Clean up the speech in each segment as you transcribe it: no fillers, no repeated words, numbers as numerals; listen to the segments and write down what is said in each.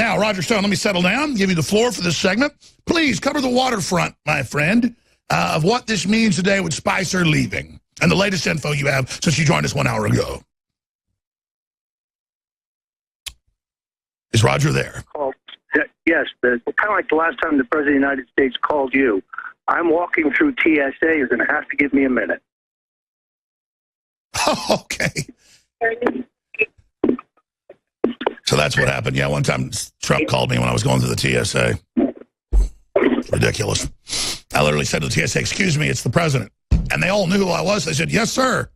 Now, Roger Stone, let me settle down, give you the floor for this segment. Please cover the waterfront, my friend, of what this means today with Spicer leaving and the latest info you have since you joined us 1 hour ago. Is Roger there? Yes, kind of like the last time the President of the United States called you. I'm walking through TSA. You're going to have to give me a minute. Okay. So that's what happened. Yeah, one time Trump called me when I was going through the TSA. Ridiculous. I literally said to the TSA, excuse me, it's the president. And they all knew who I was. They said, yes, sir.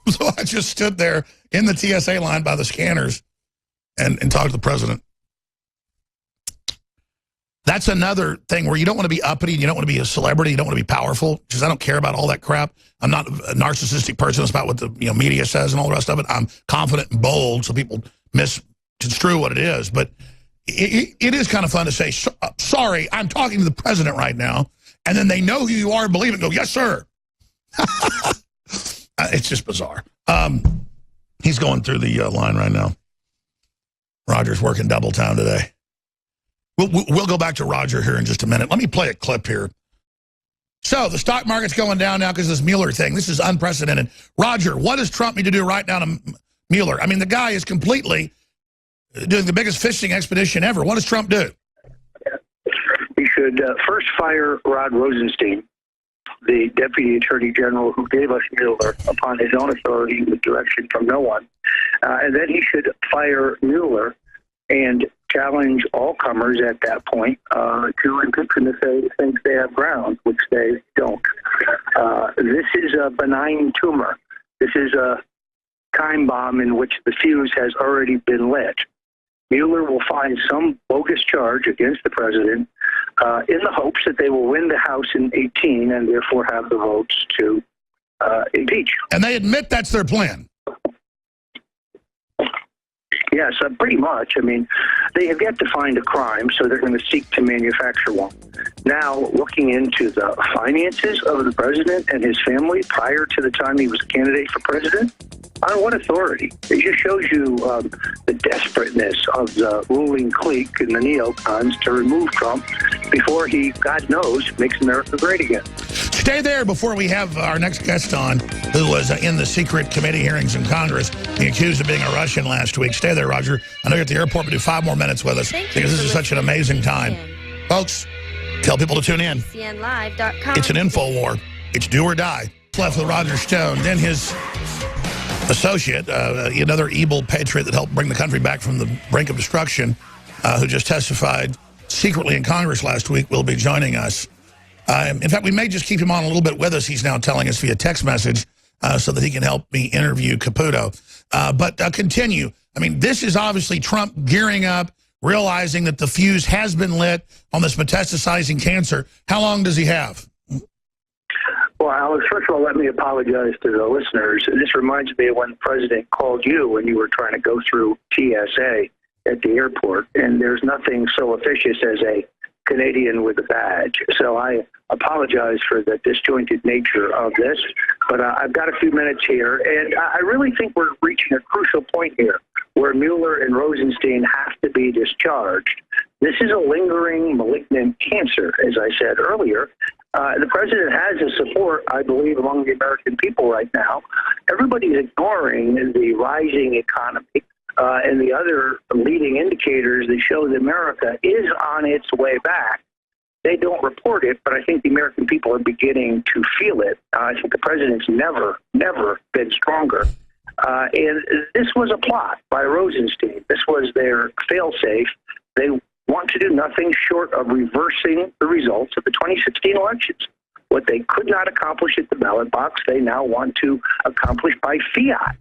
So I just stood there in the TSA line by the scanners and talked to the president. That's another thing where you don't want to be uppity, you don't want to be a celebrity, you don't want to be powerful, because I don't care about all that crap. I'm not a narcissistic person. It's about what the media says and all the rest of it. I'm confident and bold, so people misconstrue what it is. But it is kind of fun to say, sorry, I'm talking to the president right now, and then they know who you are and believe it and go, yes, sir. It's just bizarre. He's going through the line right now. Roger's working double time today. We'll go back to Roger here in just a minute. Let me play a clip here. So the stock market's going down now because of this Mueller thing. This is unprecedented. Roger, what does Trump need to do right now to Mueller? I mean, the guy is completely doing the biggest fishing expedition ever. What does Trump do? He should first fire Rod Rosenstein, the Deputy Attorney General who gave us Mueller upon his own authority with direction from no one. And then he should fire Mueller and challenge all comers at that point to impeach him if they think they have grounds, which they don't. This is a benign tumor. This is a time bomb in which the fuse has already been lit. Mueller will find some bogus charge against the president in the hopes that they will win the House in 2018 and therefore have the votes to impeach. And they admit that's their plan. Yes, pretty much. I mean, they have yet to find a crime, so they're going to seek to manufacture one. Now, looking into the finances of the president and his family prior to the time he was a candidate for president, on what authority? It just shows you the desperateness of the ruling clique and the neocons to remove Trump before he, God knows, makes America great again. Stay there before we have our next guest on, who was in the secret committee hearings in Congress, being accused of being a Russian last week. Stay there, Roger. I know you're at the airport, but do 5 more minutes with us, because this is such an amazing time. Folks, tell people to tune in. CNLive.com. It's an info war. It's do or die. Left with Roger Stone. Then his associate, another evil patriot that helped bring the country back from the brink of destruction, who just testified secretly in Congress last week, will be joining us. In fact, we may just keep him on a little bit with us. He's now telling us via text message so that he can help me interview Caputo. But continue. I mean, this is obviously Trump gearing up, realizing that the fuse has been lit on this metastasizing cancer. How long does he have? Well, Alex, first of all, let me apologize to the listeners. This reminds me of when the president called you when you were trying to go through TSA at the airport, and there's nothing so officious as a Canadian with a badge. So I apologize for the disjointed nature of this, but I've got a few minutes here, and I really think we're reaching a crucial point here where Mueller and Rosenstein have to be discharged. This is a lingering malignant cancer, as I said earlier. The president has his support, I believe, among the American people right now. Everybody's ignoring the rising economy and the other leading indicators that show that America is on its way back. They don't report it, but I think the American people are beginning to feel it. I think the president's never been stronger. And this was a plot by Rosenstein. This was their fail-safe. They want to do nothing short of reversing the results of the 2016 elections. What they could not accomplish at the ballot box, they now want to accomplish by fiat.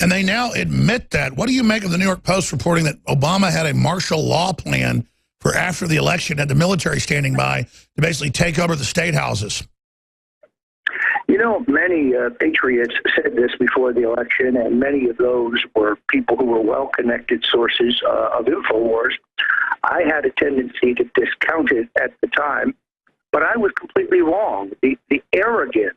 And they now admit that. What do you make of the New York Post reporting that Obama had a martial law plan for after the election, had the military standing by to basically take over the state houses? You know, many patriots said this before the election, and many of those were people who were well-connected sources of InfoWars. I had a tendency to discount it at the time, but I was completely wrong. The arrogance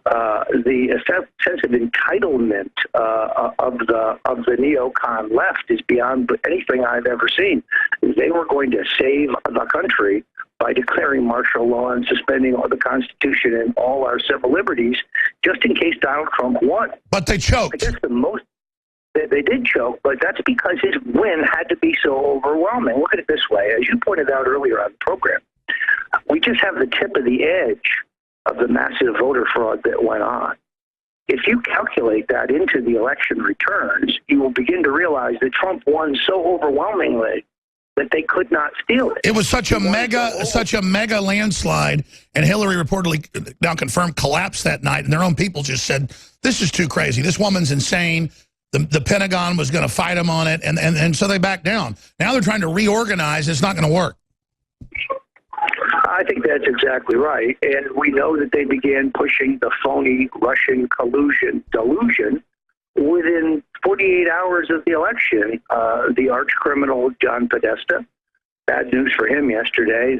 the sense of entitlement of the neocon left is beyond anything I've ever seen. They were going to save the country by declaring martial law and suspending all the Constitution and all our civil liberties, just in case Donald Trump won. But they choked. I guess they did choke, but that's because his win had to be so overwhelming. Look at it this way. As you pointed out earlier on the program, we just have the tip of the edge of the massive voter fraud that went on. If you calculate that into the election returns, you will begin to realize that Trump won so overwhelmingly that they could not steal it. It was such a mega landslide, and Hillary reportedly, now confirmed, collapsed that night, and their own people just said, this is too crazy. This woman's insane. The Pentagon was going to fight them on it, and so they backed down. Now they're trying to reorganize. It's not going to work. I think that's exactly right. And we know that they began pushing the phony Russian collusion delusion within 48 hours of the election. The arch-criminal John Podesta, bad news for him yesterday,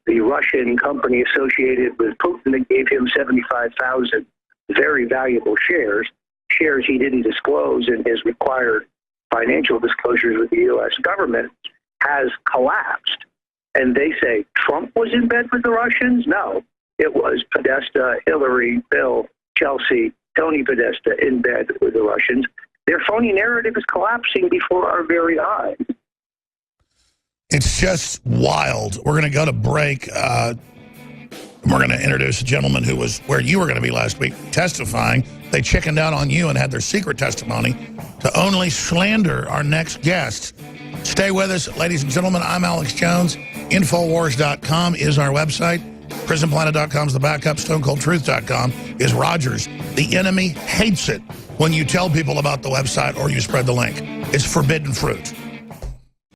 the Russian company associated with Putin that gave him 75,000 very valuable shares he didn't disclose in his required financial disclosures with the U.S. government, has collapsed. And they say Trump was in bed with the Russians? No, it was Podesta, Hillary, Bill, Chelsea, Tony Podesta in bed with the Russians. Their phony narrative is collapsing before our very eyes. It's just wild. We're going to go to break. We're going to introduce a gentleman who was where you were going to be last week testifying. They chickened out on you and had their secret testimony to only slander our next guest. Stay with us, ladies and gentlemen. I'm Alex Jones. Infowars.com is our website. PrisonPlanet.com is the backup. StoneColdTruth.com is Rogers. The enemy hates it when you tell people about the website or you spread the link. It's forbidden fruit.